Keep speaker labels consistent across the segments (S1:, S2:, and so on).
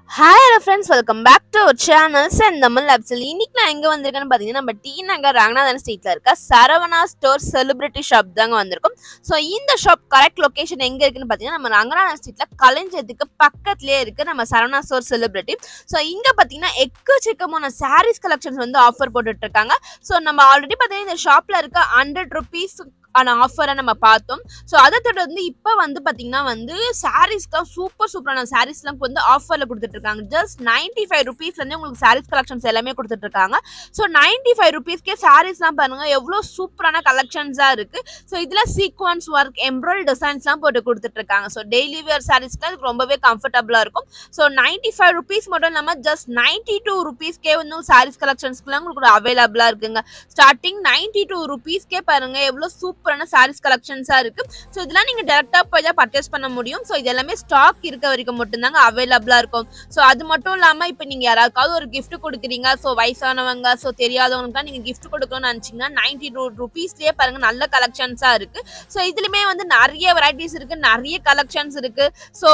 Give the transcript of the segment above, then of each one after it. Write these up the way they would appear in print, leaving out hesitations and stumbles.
S1: Hi hello friends, welcome back to our channel Sendammal Labs. இன்னைக்கு நான் எங்க வந்திருக்கேன்னு பாத்தீங்கன்னா நம்ம டி நகர் ரங்கநாதன் ஸ்ட்ரீட்ல இருக்க சரவணா ஸ்டோர் செலிபிரிட்டி ஷாப் தாங்க வந்திருக்கோம். ஸோ இந்த ஷாப் கரெக்ட் லொகேஷன் எங்க இருக்குன்னு பாத்தீங்கன்னா நம்ம ரங்கநாதன் ஸ்ட்ரீட்ல கலைஞ்சதுக்கு பக்கத்துலயே இருக்கு நம்ம சரவணா ஸ்டோர் செலிபிரிட்டி. ஸோ இங்க பாத்தீங்கன்னா எக்கச்சக்கமான சாரீஸ் கலெக்ஷன்ஸ் வந்து ஆஃபர் போட்டுட்டு இருக்காங்க. ஸோ நம்ம ஆல்ரெடி பாத்தீங்கன்னா இந்த ஷாப்ல இருக்க 100 rupees ஆன ஆஃபரை நம்ம பார்த்தோம். ஸோ அதை தொடர்ந்து இப்போ வந்து பார்த்தீங்கன்னா வந்து சாரீஸ்லாம் சூப்பரான சாரீஸ்லாம் வந்து ஆஃபரில் கொடுத்துட்டு இருக்காங்க. ஜஸ்ட் 95 rupeesலேருந்து உங்களுக்கு சாரீஸ் கலெக்ஷன்ஸ் எல்லாமே கொடுத்துட்டு இருக்காங்க. ஸோ 95 rupeesக்கே சாரீஸ்லாம் பாருங்க எவ்வளோ சூப்பரான கலெக்ஷன்ஸாக இருக்கு. ஸோ இதில் சீக்வன்ஸ் ஒர்க் எம்ப்ராய்டரி டிசைன்ஸ்லாம் போட்டு கொடுத்துட்டு இருக்காங்க. ஸோ டெய்லி வேர் சாரீஸ்லாம் இதுக்கு ரொம்பவே கம்ஃபர்டபுளாக இருக்கும். ஸோ 95 rupees மட்டும் இல்லாமல் ஜஸ்ட் 92 rupeesக்கே வந்து சாரீஸ் கலெக்ஷன்ஸ்க்குலாம் உங்களுக்கு அவைலபிளாக இருக்குங்க. ஸ்டார்டிங் 92 rupeesக்கே பாருங்க எவ்வளோ சூப்பரான சாரீஸ் கலெக்ஷன்ஸா இருக்கு. ஸோ இதெல்லாம் நீங்க டைரக்டா போய் தான் பர்ச்சேஸ் பண்ண முடியும். ஸோ இது எல்லாமே ஸ்டாக் இருக்க வரைக்கும் மட்டும்தாங்க அவைலபிளா இருக்கும். ஸோ அது மட்டும் இல்லாம இப்போ நீங்க யாராவது ஒரு gift கொடுக்குறீங்க, ஸோ வயசானவங்க, ஸோ தெரியாதவங்களுக்கு நீங்க gift கொடுக்கணும்னு நினைச்சீங்கன்னா 92 rupeesலயே பாருங்க நல்ல கலெக்ஷன்ஸா இருக்கு. ஸோ இதுலயுமே வந்து நிறைய வெரைட்டிஸ் இருக்கு, நிறைய கலெக்ஷன்ஸ் இருக்கு. ஸோ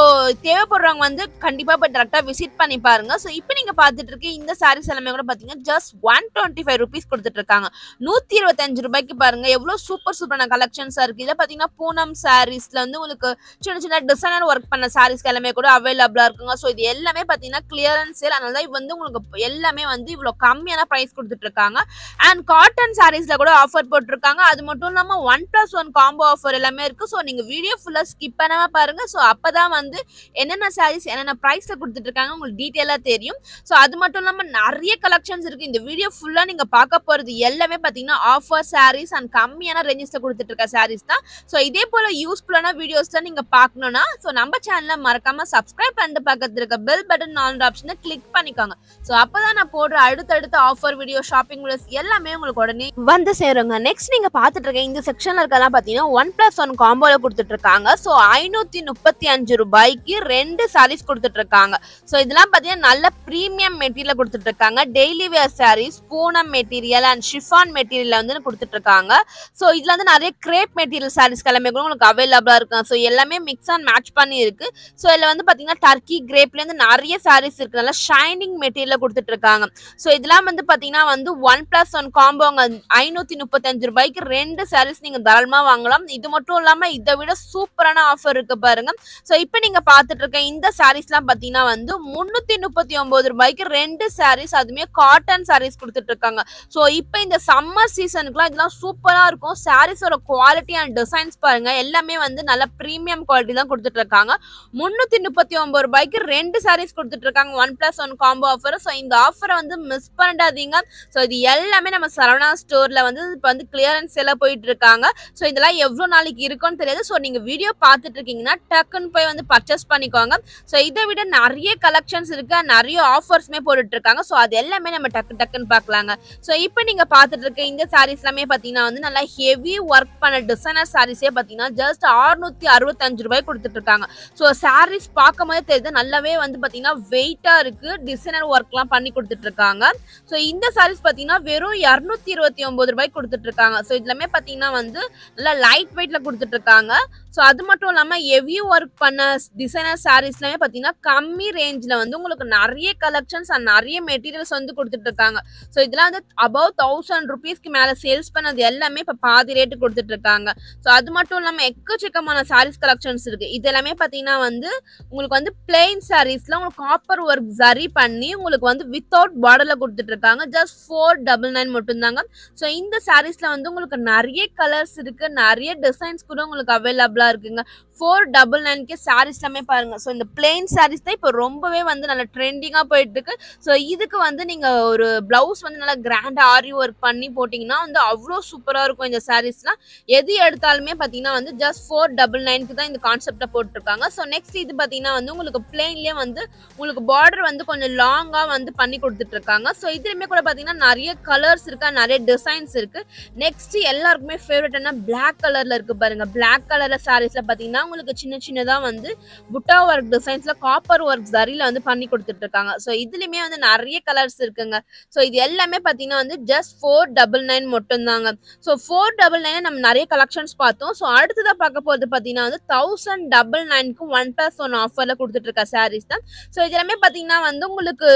S1: தேவைப்படுறவங்க வந்து கண்டிப்பா போய் டைரக்டா விசிட் பண்ணி பாருங்க. ஸோ இப்போ நீங்க பார்த்துட்டு இருக்க இந்த சாரீஸ் எல்லாமே கூட பாத்தீங்கன்னா ஜஸ்ட் 125 rupees கொடுத்துட்டு இருக்காங்க. 125 ரூபாய்க்கு பாருங்க எவ்வளவு சூப்பரான கலெக்ஷன்ஸா இருக்கு. இதை பாத்தீங்கன்னா பூனம் சாரீஸ்ல வந்து உங்களுக்கு சின்ன டிசைனர் ஒர்க் பண்ண சாரீஸ் எல்லாமே கூட அவைலபிளா இருக்குங்க. ஸோ இது எல்லாமே பாத்தீங்கன்னா கிளியரன்ஸ் சேல், அதனால இது வந்து உங்களுக்கு எல்லாமே வந்து இவ்வளவு கம்மியான பிரைஸ் கொடுத்துட்டு இருக்காங்க. அண்ட் காட்டன் சாரீஸ்ல கூட ஆஃபர் போட்டிருக்காங்க. அது மட்டும் இல்லாம 1+1 காம்போ ஆஃபர் எல்லாமே இருக்கு. ஸோ நீங்க வீடியோ ஃபுல்லா ஸ்கிப் பண்ணாம பாருங்க. ஸோ அப்பதான் வந்து என்னென்ன சாரீஸ் என்னென்ன பிரைஸ்ல கொடுத்துட்டு இருக்காங்க உங்களுக்கு டீட்டெயிலா தெரியும். ஸோ அது மட்டும் இல்லாம நிறைய கலெக்ஷன்ஸ் இருக்கு. இந்த வீடியோ ஃபுல்லா நீங்க பார்க்க போறது எல்லாமே பாத்தீங்கன்னா ஆஃபர் சாரீஸ் அண்ட் கம்மியான ரேஞ்சஸ்ல கொடுத்துட்டு இருக்க சாரீஸ் தான். ஸோ இதே போல யூஸ்ஃபுல்லான வீடியோஸ் தான் நீங்க பார்க்கணும்னா ஸோ நம்ம சேனலை மறக்காம சப்ஸ்கிரைப் பண்ணிட்டு பக்கத்துல இருக்க பெல் பட்டன் ஆல் ஆப்ஷனை கிளிக் பண்ணிக்கோங்க. ஸோ அப்பதான் நான் போடுற அடுத்தடுத்த ஆஃபர் வீடியோ ஷாப்பிங் வீடியோஸ் எல்லாமே உங்களுக்கு உடனே வந்து சேருங்க. நெக்ஸ்ட் நீங்க பார்த்துட்டு இருக்க இந்த செக்ஷன்ல இருக்கலாம் பாத்தீங்கன்னா 1+1 காம்போல கொடுத்துட்டு இருக்காங்க. ஸோ 535 ரூபாய்க்கு 2 சாரீஸ் கொடுத்துட்டு இருக்காங்க. ஸோ இதெல்லாம் பாத்தீங்கன்னா நல்ல பிரீமியம் மெட்டீரியல் கொடுத்துட்டு இருக்காங்க. டெய்லி வேர் சாரீஸ், பூனம் மெட்டீரியல் அண்ட் ஷிஃபான் மெட்டீரியல் வந்து கொடுத்துட்டு இருக்காங்க. ஸோ இதுல வந்து நிறைய கிரேப் மெட்டீரியல் சாரீஸ் எல்லாமே கூட உங்களுக்கு அவைலபிளா இருக்கு. ஸோ எல்லாமே மிக்ஸ் அண்ட் மேட்ச் பண்ணி இருக்கு. ஸோ இதுல வந்து பாத்தீங்கன்னா டர்க்கி கிரேப்ல இருந்து நிறைய சாரீஸ் இருக்கு. நல்லா ஷைனிங் மெட்டீரியல் கொடுத்துட்டு இருக்காங்க. ஸோ இதெல்லாம் வந்து பாத்தீங்கன்னா வந்து 1+1 காம்போங்க. 535 ரூபாய்க்கு 2 சாரீஸ் நீங்க தாராளமா வாங்கலாம். இது மட்டும் இல்லாம இதை விட சூப்பரான ஆஃபர் இருக்கு பாருங்க. ஸோ இப்போ நீங்க பார்த்துட்டு இருக்க இந்த சாரீஸ்லாம் பாத்தீங்கன்னா வந்து 339 ரூபாய்க்கு 2 சாரீஸ், அதுமே காட்டன் சாரீஸ் கொடுத்துட்டு இருக்காங்க. ஸோ இப்போ இந்த சம்மர் சீசனுக்குலாம் இதெல்லாம் சூப்பரா இருக்கும். சாரீஸோட குவாலிட்டி அண்ட் டிசைன்ஸ் பாருங்க எல்லாமே வந்து நல்ல பிரீமியம் குவாலிட்டி தான் கொடுத்துட்டு இருக்காங்க. 339 ரூபாய்க்கு 2 சாரீஸ் கொடுத்துட்டு இருக்காங்க 1+1 காம்போ ஆஃபர். ஸோ இந்த ஆஃபரை வந்து மிஸ் பண்ணிடாதீங்க. ஸோ இது எல்லாமே நம்ம சரவணா ஸ்டோர்ல வந்து இப்போ வந்து கிளியரன்ஸ் எல்லாம் போயிட்டு இருக்காங்க. ஸோ இதெல்லாம் எவ்வளவு நாளைக்கு இருக்கும்னு தெரியாது. ஸோ நீங்க வீடியோ பார்த்துட்டு இருக்கீங்கன்னா டக்குன்னு போய் வந்து பர்ச்சேஸ் பண்ணிக்கோங்க. ஸோ இதை விட நிறைய கலெக்ஷன்ஸ் இருக்கு, நிறைய ஆஃபர்ஸ்மே போட்டுட்டு இருக்காங்க. ஸோ அது எல்லாமே நம்ம டக்குன்னு பார்க்கலாங்க. ஸோ இப்போ நீங்க பார்த்துட்டு இருக்க இந்த சாரீஸ் எல்லாமே பாத்தீங்கன்னா வந்து நல்லா ஹெவி ஒர்க் பண்ண டிசைனர் சாரீஸே பாத்தீங்கன்னா ஜஸ்ட் 665 ரூபாய் கொடுத்துட்டு இருக்காங்க. ஸோ சாரீஸ் பார்க்கும் போதே தெரியுது நல்லாவே வந்து பாத்தீங்கன்னா வெயிட்டா இருக்கு, டிசைனர் ஒர்க்லாம் பண்ணி கொடுத்துட்டு இருக்காங்க. ஸோ இந்த சாரீஸ் பாத்தீங்கன்னா வெறும் 229 ரூபாய் கொடுத்துட்டு இருக்காங்க. ஸோ இதுலமே பாத்தீங்கன்னா வந்து நல்லா லைட் வெயிட்ல கொடுத்துட்டு இருக்காங்க. ஸோ அது மட்டும் இல்லாம ஹெவி ஒர்க் பண்ண டிசைனர் சாரீஸ்லாமே பாத்தீங்கன்னா கம்மி ரேஞ்ச்ல வந்து உங்களுக்கு நிறைய கலெக்ஷன்ஸ் அண்ட் நிறைய மெட்டீரியல்ஸ் வந்து கொடுத்துட்டு இருக்காங்க. ஸோ இதெல்லாம் வந்து above 1000 rupeesக்கு மேல சேல்ஸ் பண்ணது எல்லாமே இப்ப பாதி ரேட்டு கொடுத்துட்டு இருக்காங்க. ஸோ அது மட்டும் இல்லாம எக்கச்சக்கமான சாரீஸ் கலெக்ஷன்ஸ் இருக்கு. இது எல்லாமே பாத்தீங்கன்னா வந்து உங்களுக்கு வந்து பிளெயின் சாரீஸ்ல உங்களுக்கு காப்பர் ஒர்க் ஜரி பண்ணி உங்களுக்கு வந்து வித்தவுட் பார்டர்ல கொடுத்துட்டு இருக்காங்க. ஜஸ்ட் 499 மட்டும் தாங்க. ஸோ இந்த சாரீஸ்ல வந்து உங்களுக்கு நிறைய கலர்ஸ் இருக்கு, நிறைய டிசைன்ஸ் கூட உங்களுக்கு அவைலபிளா இருக்குங்க. 499க்கு சாரீஸ் எல்லாமே பாருங்க. ஸோ இந்த பிளெயின் சாரீஸ் தான் இப்போ ரொம்பவே வந்து நல்ல ட்ரெண்டிங்கா போயிட்டு இருக்கு. ஸோ இதுக்கு வந்து நீங்க ஒரு பிளவுஸ் வந்து நல்லா கிராண்டா ஆரி ஒர்க் பண்ணி போட்டீங்கன்னா வந்து அவ்வளோ சூப்பரா இருக்கும். இந்த சாரீஸ்லாம் எது எடுத்தாலுமே பாத்தீங்கன்னா வந்து ஜஸ்ட் 499க்கு தான் இந்த கான்செப்டை போட்டிருக்காங்க. ஸோ நெக்ஸ்ட் இது பாத்தீங்கன்னா வந்து உங்களுக்கு பிளெயின்லயே வந்து உங்களுக்கு பார்டர் வந்து கொஞ்சம் லாங்கா வந்து பண்ணி கொடுத்துட்டு இருக்காங்க. ஸோ இதுலயுமே கூட பாத்தீங்கன்னா நிறைய கலர்ஸ் இருக்கு, நிறைய டிசைன்ஸ் இருக்கு. நெக்ஸ்ட் எல்லாருக்குமே ஃபேவரட் என்ன பிளாக் கலர்ல இருக்கு பாருங்க. பிளாக் கலர்ல சாரீஸ்ல பாத்தீங்கன்னா உங்களுக்கு சின்னதா வந்து புட்டா ஒர்க் டிசைன்ஸ்ல காப்பர் ஒர்க் ஜரியில வந்து பண்ணி கொடுத்துட்டு இருக்காங்க. ஸோ இதுலயுமே வந்து நிறைய கலர்ஸ் இருக்குங்க. ஸோ இது எல்லாமே பாத்தீங்கன்னா வந்து ஜஸ்ட் 499 மட்டும் தாங்க. ஸோ 499 பார்த்தீங்கன்னா நம்ம நிறைய கலெக்ஷன்ஸ் பார்த்தோம். ஸோ அடுத்ததா பார்க்க போறது பார்த்தீங்கன்னா வந்து 1099க்கு 1+1 ஆஃபர்ல கொடுத்துட்டு இருக்க சாரீஸ் தான். ஸோ இது எல்லாமே பார்த்தீங்கன்னா வந்து உங்களுக்கு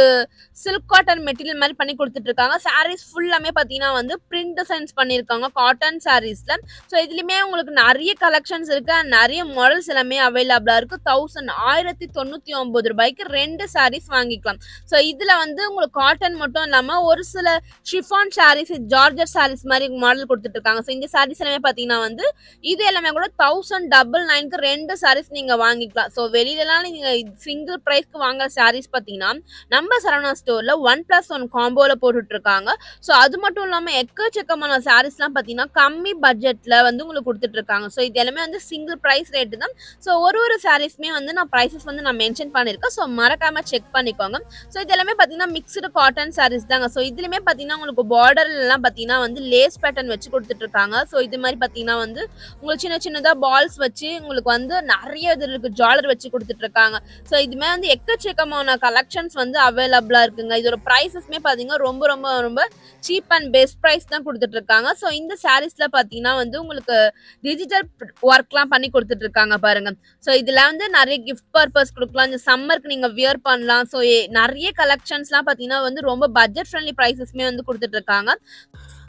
S1: சில்க் காட்டன் மெட்டீரியல் மாதிரி பண்ணி கொடுத்துட்டு இருக்காங்க. சாரீஸ் ஃபுல்லாமே பார்த்தீங்கன்னா வந்து பிரிண்ட் டிசைன்ஸ் பண்ணியிருக்காங்க காட்டன் சாரீஸ்ல. ஸோ இதுலயுமே உங்களுக்கு நிறைய கலெக்ஷன்ஸ் இருக்கு, நிறைய மாடல்ஸ் எல்லாமே அவைலபிளா இருக்கு. 1099 ரூபாய்க்கு 2 சாரீஸ் வாங்கிக்கலாம். ஸோ இதுல வந்து உங்களுக்கு காட்டன் மட்டும் இல்லாம ஒரு சில ஷிஃபான் சாரீஸ், ஜார்ஜர் சாரீஸ் மாதிரி மாடல் கொடுத்துட்டு இருக்காங்க. ஸோ இந்த சாரீஸ் எல்லாமே பார்த்தீங்கன்னா வந்து இது எல்லாமே கூட 1099க்கு 2 சாரீஸ் நீங்க வாங்கிக்கலாம். ஸோ வெளியிலலாம் நீங்க சிங்கிள் பிரைஸ்க்கு வாங்குற சாரீஸ் பார்த்தீங்கன்னா நம்ம சரவணா ஸ்டோர்ல 1+1 காம்போல போட்டுட்டு இருக்காங்க. ஸோ அது மட்டும் இல்லாம எக்கச்சக்கமான சாரீஸ்லாம் பார்த்தீங்கன்னா கம்மி பட்ஜெட்ல வந்து உங்களுக்கு கொடுத்துட்டு இருக்காங்க. ஸோ இது எல்லாமே வந்து சிங்கிள் பிரைஸ் ரேட்டு தான். ஸோ ஒரு சாரீஸ்மே வந்து நான் பிரைசஸ் வந்து நான் மென்ஷன் பண்ணியிருக்கேன். ஸோ மறக்காம செக் பண்ணிக்கோங்க. ஸோ இது எல்லாமே பார்த்தீங்கன்னா மிக்ஸ்டு காட்டன் சாரீஸ் தாங்க. ஸோ இதுலயுமே பார்த்தீங்கன்னா உங்களுக்கு பார்டர்ல எல்லாம் பார்த்தீங்கன்னா வந்து லேஸ் பேட்டர்ன் வச்சு கொடுத்துட்டு இருக்காங்க. ஸோ இது மாதிரி பார்த்தீங்கன்னா வந்து உங்களுக்கு சின்ன சின்னதா பால்ஸ் வச்சு உங்களுக்கு வந்து நிறைய இது இருக்கு, ஜாலர் வச்சு கொடுத்துட்டு இருக்காங்க. ஸோ இதுமே வந்து எக்கச்சக்கமான கலெக்ஷன்ஸ் வந்து அவைலபிளா இருக்குங்க. இதோட ப்ரைஸஸ்மே பார்த்தீங்கன்னா ரொம்ப ரொம்ப ரொம்ப சீப் அண்ட் பெஸ்ட் ப்ரைஸ் தான் கொடுத்துட்டு இருக்காங்க. ஸோ இந்த சாரீஸ்ல பார்த்தீங்கன்னா வந்து உங்களுக்கு டிஜிட்டல் ஒர்க்லாம் பண்ணி கொடுத்துட்டு இருக்காங்க பாருங்க. ஸோ இதுல வந்து நிறைய கிஃப்ட் பர்பஸ் கொடுக்கலாம், இந்த சம்மருக்கு நீங்க வியர் பண்ணலாம். ஸோ நிறைய கலெக்ஷன்ஸ்லாம் பார்த்தீங்கன்னா வந்து ரொம்ப பட்ஜெட் ஃப்ரெண்ட்லி ப்ரைஸஸ்மே வந்து கொடுத்துட்டு இருக்காங்க.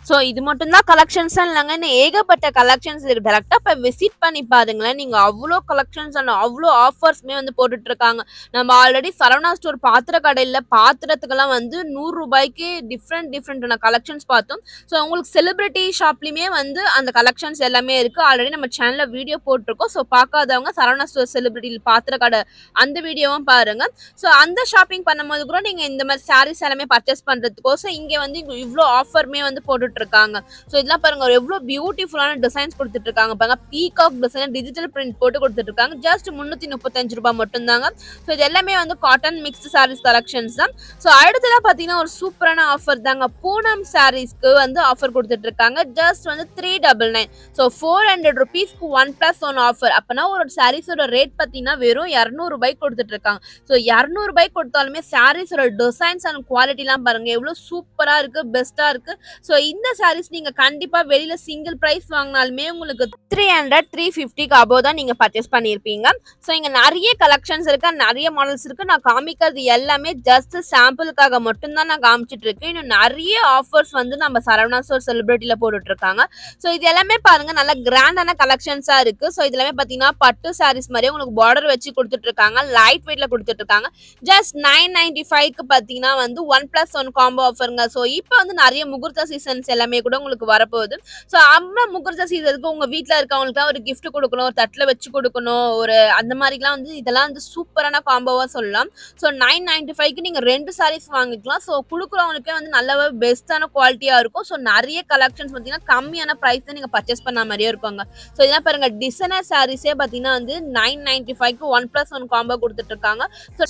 S1: ஸோ இது மட்டும்தான் கலெக்ஷன்ஸ் இல்லைங்க, இன்னும் ஏகப்பட்ட கலெக்ஷன்ஸ் இருக்கு. டேரக்டா போய் விசிட் பண்ணி பாருங்களேன். நீங்க அவ்வளோ கலெக்ஷன்ஸ் அண்ட் அவ்வளோ ஆஃபர்ஸ்மே வந்து போட்டுட்டு இருக்காங்க. நம்ம ஆல்ரெடி சரவணா ஸ்டோர் பாத்திர கடையில் பாத்திரத்துக்கெல்லாம் வந்து 100 ரூபாய்க்கு டிஃப்ரெண்டான கலெக்ஷன்ஸ் பார்த்தோம். ஸோ உங்களுக்கு செலிபிரிட்டி ஷாப்லையுமே வந்து அந்த கலெக்ஷன்ஸ் எல்லாமே இருக்கு. ஆல்ரெடி நம்ம சேனல்ல வீடியோ போட்டிருக்கோம். ஸோ பார்க்காதவங்க சரவணா ஸ்டோர் செலிபிரிட்டி பாத்திர கடை அந்த வீடியோவும் பாருங்க. ஸோ அந்த ஷாப்பிங் பண்ணும்போது கூட நீங்க இந்த மாதிரி சாரீஸ் எல்லாமே பர்ச்சேஸ் பண்றதுக்கோசம் இங்கே வந்து இவ்வளோ ஆஃபர்மே வந்து போட்டு இருக்காங்க. சோ இதெல்லாம் பாருங்க எவ்வளவு பியூட்டிஃபுல்லான டிசைன்ஸ் கொடுத்துட்டு இருக்காங்க பாருங்க. பீகாக் டிசைன் டிஜிட்டல் பிரிண்ட் போட்டு கொடுத்துட்டு இருக்காங்க. ஜஸ்ட் 335 ரூபாய் மட்டும் தாங்க. சோ இது எல்லாமே வந்து காட்டன் மிக்ஸ்டு சாரீஸ் கலெக்ஷன்ஸ் தான். சோ அடுத்ததா பாத்தீங்கன்னா ஒரு சூப்பரான ஆஃபர் தாங்க. பூனம் சாரீஸ்க்கு வந்து ஆஃபர் கொடுத்துட்டு இருக்காங்க. ஜஸ்ட் வந்து 399. So 400 ரூபீஸ்க்கு 1+1 offer. அப்பனா ஒரு சாரீஸோட ரேட் பாத்தீங்கன்னா வெறும் 200 ரூபாய்க்கு கொடுத்துட்டு இருக்காங்க. சோ 200 ரூபாய்க்கு கொடுத்தாலுமே சாரீஸோட டிசைன்ஸ் அண்ட் குவாலிட்டி எல்லாம் பாருங்க எவ்வளவு சூப்பரா இருக்கு, பெஸ்டா இருக்கு. சோ இந்த சாரீஸ் நீங்க கண்டிப்பா வெளியில சிங்கிள் பிரைஸ் வாங்கினாலுமே உங்களுக்கு 300-350க்கு அபோவ் தான் நீங்க பர்ச்சேஸ் பண்ணிருப்பீங்க. சோ இங்க நிறைய கலெக்ஷன்ஸ் இருக்கு, நிறைய மாடல்ஸ் இருக்கு. நான் காமிக்கிறது எல்லாமே ஜஸ்ட் சாம்பிளுக்காக மட்டும் தான் நான் காமிச்சிட்டு இருக்கேன். இன்னும் நிறைய ஆஃபர்ஸ் வந்து நம்ம சரவணா ஸ்டோர் செலிபிரிட்டில போட்டுட்டு இருக்காங்க. சோ இது எல்லாமே பாருங்க நல்ல கிராண்டான கலெக்ஷன்ஸா இருக்கு. சோ இது எல்லாமே பாத்தீங்கன்னா பட்டு சாரீஸ் மாதிரியே உங்களுக்கு பார்டர் வச்சு கொடுத்துட்டு இருக்காங்க. லைட் வெயிட்ல கொடுத்துட்டு இருக்காங்க. ஜஸ்ட் 995க்கு பாத்தீங்கன்னா வந்து 1+1 காம்போ ஆஃபருங்க. சோ இப்போ வந்து நிறைய முகூர்த்த சீசன்ஸ் எல்லாமே கூட உங்களுக்கு வரப்போகுது. ஸோ அம்மா முகூர்த்த சீசனுக்கு உங்க வீட்டில் இருக்கவங்களுக்குலாம் ஒரு கிஃப்ட் கொடுக்கணும், ஒரு தட்டில் வச்சு கொடுக்கணும், ஒரு அந்த மாதிரிலாம் வந்து இதெல்லாம் வந்து சூப்பரான காம்போவா சொல்லலாம். ஸோ 995க்கு நீங்க 2 சாரீஸ் வாங்கிக்கலாம். ஸோ கொடுக்குறவங்களுக்கே வந்து நல்ல பெஸ்டான குவாலிட்டியா இருக்கும். ஸோ நிறைய கலெக்ஷன்ஸ் பார்த்தீங்கன்னா கம்மியான ப்ரைஸ் நீங்க பர்ச்சேஸ் பண்ண மாதிரியே இருக்குங்க. ஸோ இதெல்லாம் பாருங்க டிசைனர் சாரீஸே பார்த்தீங்கன்னா வந்து 995க்கு 1+1 காம்போ கொடுத்துட்டு இருக்காங்க.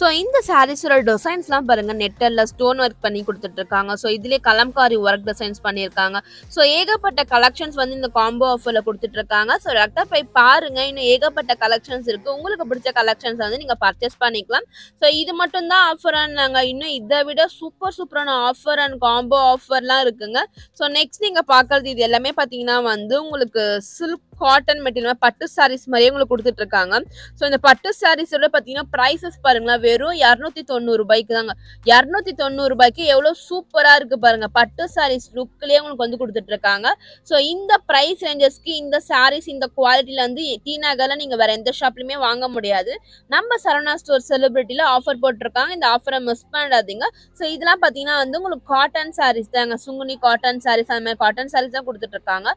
S1: ஸோ இந்த சாரீஸோட டிசைன்ஸ்லாம் பாருங்க நெட்டர்ல ஸ்டோன் ஒர்க் பண்ணி கொடுத்துட்டு இருக்காங்க. ஸோ இதுலேயே கலம்காரி ஒர்க் டிசைன்ஸ் பண்ணியிருக்காங்க. ஸோ ஏகப்பட்ட கலெக்ஷன்ஸ் வந்து இந்த காம்போ ஆஃபர்ல கொடுத்துட்டு இருக்காங்க. ஸோ டேரக்டா போய் பாருங்க, இன்னும் ஏகப்பட்ட கலெக்ஷன்ஸ் இருக்கு. உங்களுக்கு பிடிச்ச கலெக்ஷன்ஸ் வந்து நீங்க பர்ச்சேஸ் பண்ணிக்கலாம். ஸோ இது மட்டும் தான் ஆஃபர் நாங்க இன்னும் இதை விட சூப்பரான ஆஃபர் அண்ட் காம்போ ஆஃபர்லாம் இருக்குங்க. ஸோ நெக்ஸ்ட் நீங்க பாக்குறது இது எல்லாமே பாத்தீங்கன்னா வந்து உங்களுக்கு சில்க் காட்டன் மெட்டீரியல் பட்டு சாரீஸ் மாதிரியே உங்களுக்கு கொடுத்துட்டு இருக்காங்க. ஸோ இந்த பட்டு சாரீஸோட பார்த்தீங்கன்னா ப்ரைஸஸ் பாருங்களா வெறும் 290 ரூபாய்க்கு தாங்க. 290 ரூபாய்க்கு எவ்வளோ சூப்பராக இருக்கு பாருங்க. பட்டு சாரீஸ் லுக்லேயே உங்களுக்கு வந்து கொடுத்துட்டு இருக்காங்க. ஸோ இந்த ப்ரைஸ் ரேஞ்சஸ்க்கு இந்த சாரீஸ் இந்த குவாலிட்டியில் வந்து டி நகரில் நீங்கள் வேற எந்த ஷாப்லையுமே வாங்க முடியாது. நம்ம சரவணா ஸ்டோர் செலிபிரிட்டியில் ஆஃபர் போட்டிருக்காங்க. இந்த ஆஃபரை மிஸ் பண்ணாதீங்க. ஸோ இதெல்லாம் பார்த்தீங்கன்னா வந்து உங்களுக்கு காட்டன் சாரீஸ் தாங்க. சுங்குனி காட்டன் சாரீஸ் அந்த மாதிரி காட்டன் சாரீஸ் தான் கொடுத்துட்டு இருக்காங்க.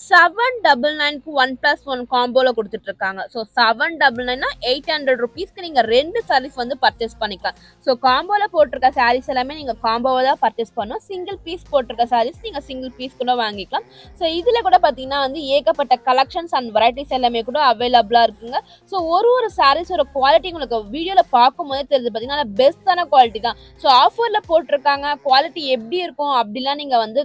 S1: 799க்கு 1+1 காம்போல கொடுத்துட்டு இருக்காங்க. ஸோ 799 800 ரூபீஸ்க்கு நீங்க 2 சாரீஸ் வந்து பர்ச்சேஸ் பண்ணிக்கலாம். ஸோ காம்போல போட்டிருக்க சாரீஸ் எல்லாமே நீங்க காம்போவை தான் பர்ச்சேஸ் பண்ணணும். சிங்கிள் பீஸ் போட்டிருக்க சாரீஸ் நீங்க சிங்கிள் பீஸ் கூட வாங்கிக்கலாம். ஸோ இதுல கூட பாத்தீங்கன்னா வந்து ஏகப்பட்ட கலெக்ஷன்ஸ் அண்ட் வெரைட்டிஸ் எல்லாமே கூட அவைலபிளா இருக்குங்க. ஸோ ஒரு சாரீஸோட குவாலிட்டி உங்களுக்கு வீடியோல பார்க்கும் போதே தெரியுது பாத்தீங்கன்னா பெஸ்டான குவாலிட்டி தான். ஸோ ஆஃபர்ல போட்டிருக்காங்க, குவாலிட்டி எப்படி இருக்கும் அப்படிலாம் நீங்க வந்து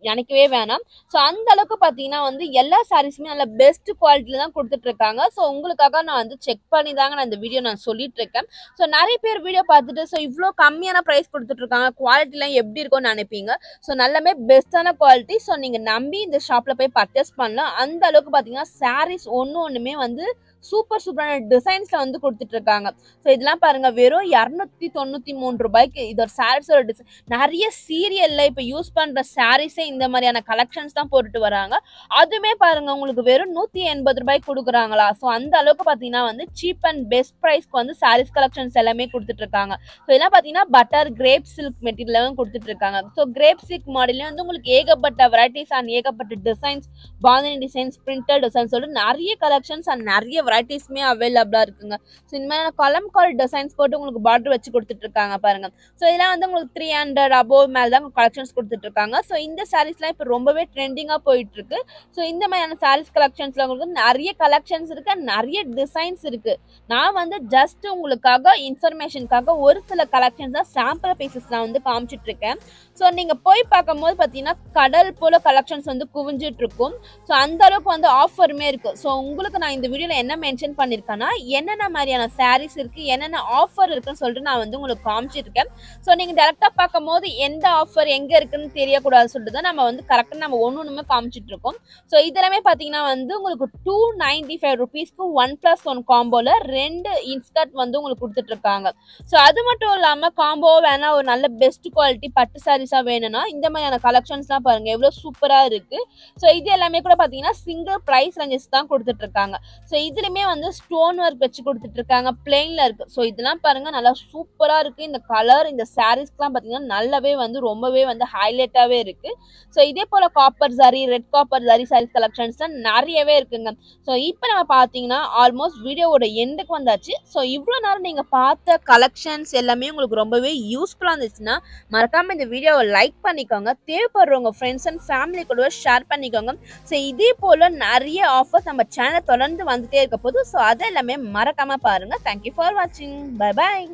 S1: நினைக்கவே வேணாம். ஸோ அந்த அளவுக்கு பார்த்தீங்கன்னா வந்து எல்லா சாரீஸுமே நல்ல பெஸ்ட் குவாலிட்டியில தான் கொடுத்துட்டு இருக்காங்க. ஸோ உங்களுக்காக நான் வந்து செக் பண்ணி தாங்க நான் இந்த வீடியோ நான் சொல்லிட்டு இருக்கேன். ஸோ நிறைய பேர் வீடியோ பார்த்துட்டு ஸோ இவ்வளோ கம்மியான ப்ரைஸ் கொடுத்துட்டு இருக்காங்க, குவாலிட்டிலாம் எப்படி இருக்கும்னு நினைப்பீங்க. ஸோ நல்லாமே பெஸ்ட்டான குவாலிட்டி. ஸோ நீங்கள் நம்பி இந்த ஷாப்பில் போய் பர்ச்சேஸ் பண்ணலாம். அந்த அளவுக்கு பார்த்தீங்கன்னா சாரீஸ் ஒன்றுமே வந்து சூப்பரான டிசைன்ஸ்ல வந்து கொடுத்துட்டு இருக்காங்க. ஸோ இதெல்லாம் பாருங்க வெறும் 293 ரூபாய்க்கு இதோட சாரீஸோட டிசைன். நிறைய சீரியல்ல இப்போ யூஸ் பண்ற சாரீஸே இந்த மாதிரியான கலெக்ஷன்ஸ் தான் போட்டுட்டு வராங்க. அதுமே பாருங்க உங்களுக்கு வெறும் 180 ரூபாய்க்கு கொடுக்குறாங்களா. ஸோ அந்த அளவுக்கு பார்த்தீங்கன்னா வந்து சீப் அண்ட் பெஸ்ட் ப்ரைஸ்க்கு வந்து சாரீஸ் கலெக்ஷன்ஸ் எல்லாமே கொடுத்துட்டு இருக்காங்க. ஸோ இதெல்லாம் பார்த்தீங்கன்னா பட்டர் கிரேப் சில்க் மெட்டீரியலும் கொடுத்துட்டு இருக்காங்க. ஸோ கிரேப் சில்க் மாடல்ல வந்து உங்களுக்கு ஏகப்பட்ட வெரைட்டிஸ் அண்ட் ஏகப்பட்ட designs, bandhani designs, printed designs சொல்லிட்டு நிறைய கலெக்ஷன்ஸ் அண்ட் நிறைய வெரைட்டிஸ்மே அவைலபிளா இருக்குங்க. ஸோ இந்த மாதிரி கலம்காரி டிசைன்ஸ் போட்டு உங்களுக்கு பார்டர் வச்சு கொடுத்துட்டு இருக்காங்க பாருங்க. ஸோ இதெல்லாம் வந்து உங்களுக்கு 300 அபோவ் மேல தான் கலெக்ஷன்ஸ் கொடுத்துட்டு இருக்காங்க. ஸோ இந்த சாரீஸ்லாம் இப்போ ரொம்பவே ட்ரெண்டிங்கா போயிட்டு இருக்கு. ஸோ இந்த மாதிரியான சாரீஸ் கலெக்ஷன்ஸ்ல உங்களுக்கு நிறைய கலெக்ஷன்ஸ் இருக்கு, நிறைய டிசைன்ஸ் இருக்கு. நான் வந்து ஜஸ்ட் உங்களுக்காக இன்ஃபர்மேஷனுக்காக ஒரு சில கலெக்ஷன்ஸ் தான் சாம்பிள் பீசஸ் நான் வந்து காமிச்சிட்டு இருக்கேன். ஸோ நீங்க போய் பார்க்கும்போது பார்த்தீங்கன்னா கடல் போல கலெக்ஷன்ஸ் வந்து குவிஞ்சிட்டு இருக்கும். ஸோ அந்த அளவுக்கு வந்து ஆஃபருமே இருக்கு. ஸோ உங்களுக்கு நான் இந்த வீடியோல என்ன மென்ஷன் பண்ணிருக்கேன்னா என்னென்ன மாதிரியான சாரீஸ் இருக்கு, என்னென்ன ஆஃபர் இருக்குன்னு சொல்லிட்டு நான் வந்து உங்களுக்கு காமிச்சிருக்கேன். ஸோ நீங்க டைரக்டா பார்க்கும்போது எந்த ஆஃபர் எங்க இருக்குன்னு தெரியக்கூடாது சொல்லிட்டு தான் நம்ம வந்து கரெக்டா நம்ம ஒண்ணுமே காமிச்சிட்டு இருக்கோம். ஸோ இதெல்லாமே பாத்தீங்கன்னா வந்து உங்களுக்கு 295 rupeesக்கு 1+1 காம்போல 2 இன்ஸ்கர்ட் வந்து உங்களுக்கு கொடுத்துட்டு இருக்காங்க. ஸோ அது மட்டும் இல்லாம காம்போ வேணா ஒரு நல்ல பெஸ்ட் குவாலிட்டி பட்டு சாரீஸா வேணும்னா இந்த மாதிரியான கலெக்ஷன்ஸ்லாம் பாருங்க எவ்வளவு சூப்பரா இருக்கு. ஸோ இது எல்லாமே கூட பாத்தீங்கன்னா சிங்கிள் பிரைஸ் ரேஞ்சஸ் தான் கொடுத்துட்டு இருக்காங்க. ஸோ இதுலயுமே வந்து ஸ்டோன் ஒர்க் வச்சு கொடுத்துட்டு இருக்காங்க, பிளெயின்ல இருக்கு. ஸோ இதெல்லாம் பாருங்க நல்லா சூப்பரா இருக்கு. இந்த கலர் இந்த சாரீஸ்க்குலாம் பாத்தீங்கன்னா நல்லாவே வந்து ரொம்பவே வந்து ஹைலைட்டாவே இருக்கு. ஸோ இதே போல copper sari, red copper sari saris collections தான் நிறையவே இருக்குங்க. ஸோ இப்போ நம்ம பாத்தீங்கன்னா ஆல்மோஸ்ட் வீடியோவோட எண்டுக்கு வந்தாச்சு. ஸோ இவ்வளோ நேரம் நீங்க பார்த்த கலெக்ஷன்ஸ் எல்லாமே உங்களுக்கு ரொம்பவே யூஸ்ஃபுல்லா இருந்துச்சுன்னா மறக்காம இந்த வீடியோவை லைக் பண்ணிக்கோங்க. தேவைப்படுறவங்க ஃப்ரெண்ட்ஸ் அண்ட் ஃபேமிலி கூட ஷேர் பண்ணிக்கோங்க. ஸோ இதே போல நிறைய ஆஃபர்ஸ் நம்ம சேனல் தொடர்ந்து வந்துட்டே இருக்க போது. ஸோ அதெல்லாமே மறக்காம பாருங்க. தேங்க்யூ ஃபார் வாட்சிங். Bye bye.